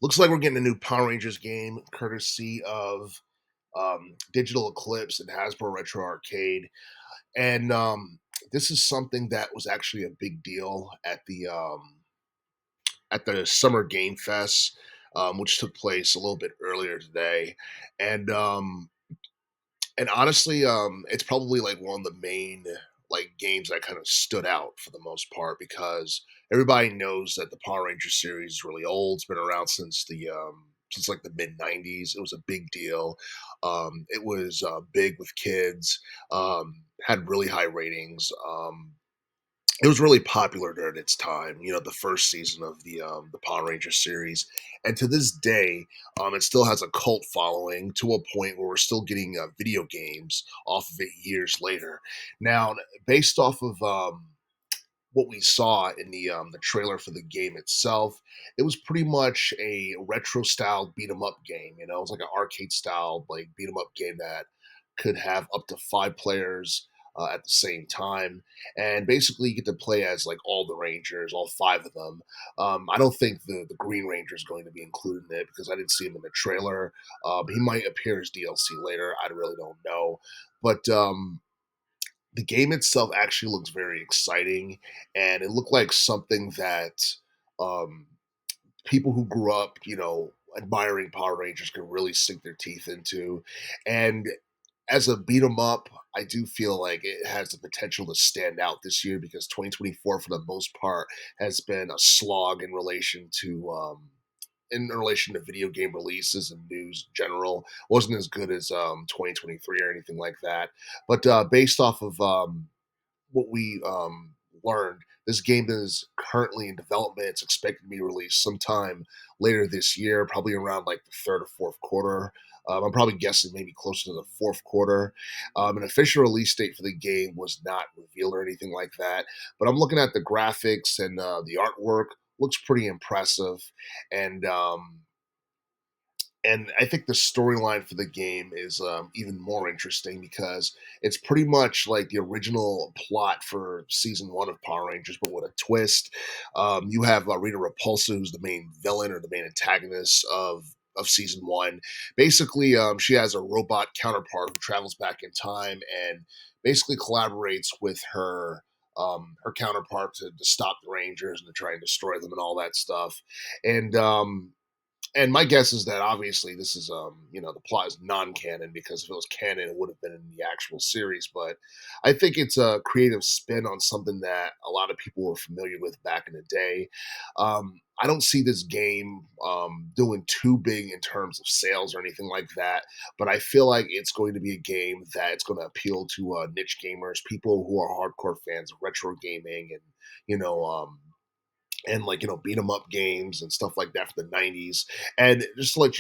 Looks like we're getting a new Power Rangers game courtesy of Digital Eclipse and Hasbro Retro Arcade. And this is something that was actually a big deal at the Summer Game Fest, which took place a little bit earlier today. And and honestly, it's probably like one of the main like games that kind of stood out for the most part because everybody knows that the Power Rangers series is really old. It's been around since like the mid '90s. It was a big deal. It was big with kids. Had really high ratings. It was really popular during its time, the first season of the Power Rangers series, and to this day, it still has a cult following to a point where we're still getting video games off of it years later. Now, based off of what we saw in the trailer for the game itself, it was pretty much a retro style beat 'em up game. It was like an arcade style like beat 'em up game that could have up to 5 players at the same time, and basically you get to play as like all the Rangers, all 5 of them. I don't think the Green Ranger is going to be included in it because I didn't see him in the trailer. He might appear as DLC later. I really don't know, but the game itself actually looks very exciting, and it looked like something that um, people who grew up, admiring Power Rangers could really sink their teeth into. And as a beat 'em up, I do feel like it has the potential to stand out this year because 2024, for the most part, has been a slog in relation to video game releases and news in general. Wasn't as good as 2023 or anything like that. But based off of what we learned, this game is currently in development. It's expected to be released sometime later this year, probably around like the third or fourth quarter. I'm probably guessing maybe closer to the fourth quarter. An official release date for the game was not revealed or anything like that. But I'm looking at the graphics and the artwork. Looks pretty impressive, and and I think the storyline for the game is even more interesting because it's pretty much like the original plot for season one of Power Rangers, but with a twist. You have Rita Repulsa, who's the main villain or the main antagonist of season one. Basically, she has a robot counterpart who travels back in time and basically collaborates with her counterpart to stop the Rangers and to try and destroy them and all that stuff. And and my guess is that obviously this is the plot is non-canon because if it was canon it would have been in the actual series, but I think it's a creative spin on something that a lot of people were familiar with back in the day. I don't see this game doing too big in terms of sales or anything like that, but I feel like it's going to be a game that's going to appeal to niche gamers, people who are hardcore fans of retro gaming you know um, like beat 'em up games and stuff like that for the '90s. And just to let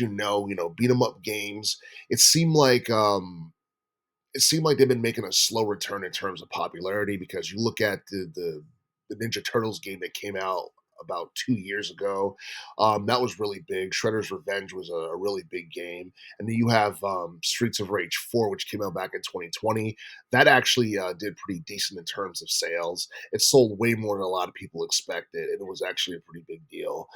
beat 'em up games, it seemed like they've been making a slow return in terms of popularity because you look at the Ninja Turtles game that came out about 2 years ago. That was really big. Shredder's Revenge was a really big game. And then you have Streets of Rage 4, which came out back in 2020. That actually did pretty decent in terms of sales. It sold way more than a lot of people expected, and it was actually a pretty big deal.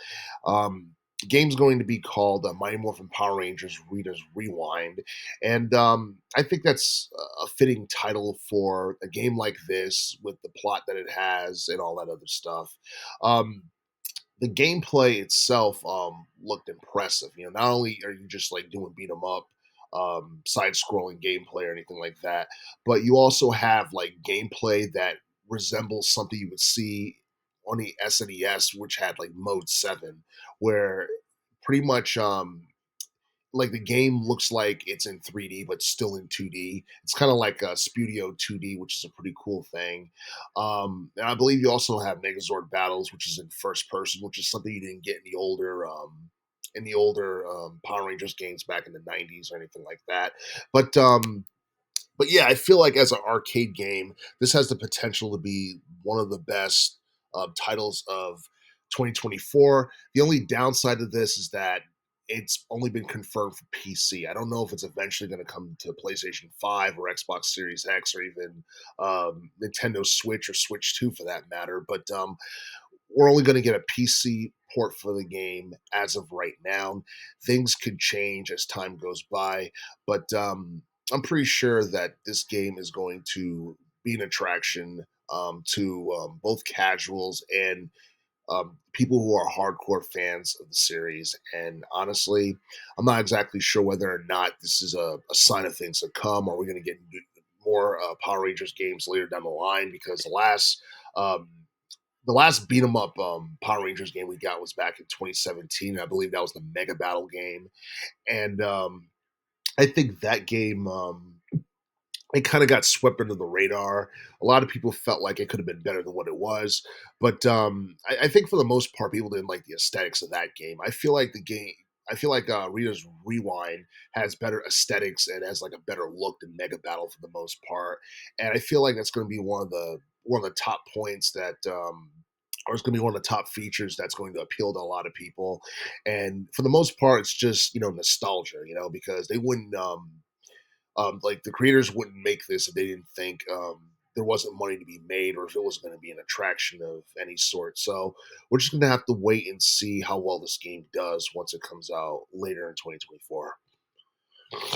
Um, the game's going to be called Mighty Morphin Power Rangers Rita's Rewind. And I think that's a fitting title for a game like this with the plot that it has and all that other stuff. Um, the gameplay itself looked impressive. Not only are you just like doing beat 'em up, side scrolling gameplay or anything like that, but you also have like gameplay that resembles something you would see on the SNES, which had like Mode 7, where pretty much like the game looks like it's in 3D but still in 2D. It's kind of like a Spudio 2D, which is a pretty cool thing. And I believe you also have Megazord battles, which is in first person, which is something you didn't get in the older Power Rangers games back in the '90s or anything like that. But but yeah, I feel like as an arcade game, this has the potential to be one of the best titles of 2024. The only downside of this is that it's only been confirmed for PC. I don't know if it's eventually going to come to PlayStation 5 or Xbox Series X or even Nintendo Switch or Switch 2 for that matter. But we're only going to get a PC support for the game as of right now. Things could change as time goes by, but I'm pretty sure that this game is going to be an attraction to both casuals and people who are hardcore fans of the series. And honestly, I'm not exactly sure whether or not this is a sign of things to come. Are we going to get more Power Rangers games later down the line? Because um, the last beat 'em up Power Rangers game we got was back in 2017. I believe that was the Mega Battle game, and I think that game. It kind of got swept under the radar. A lot of people felt like it could have been better than what it was, but I think for the most part, people didn't like the aesthetics of that game. I feel like the game. I feel like Rita's Rewind has better aesthetics and has like a better look than Mega Battle for the most part, and I feel like that's going to be one of the top points that. Or it's going to be one of the top features that's going to appeal to a lot of people, and for the most part, it's just nostalgia, because they wouldn't like the creators wouldn't make this if they didn't think there wasn't money to be made or if it was going to be an attraction of any sort. So we're just going to have to wait and see how well this game does once it comes out later in 2024.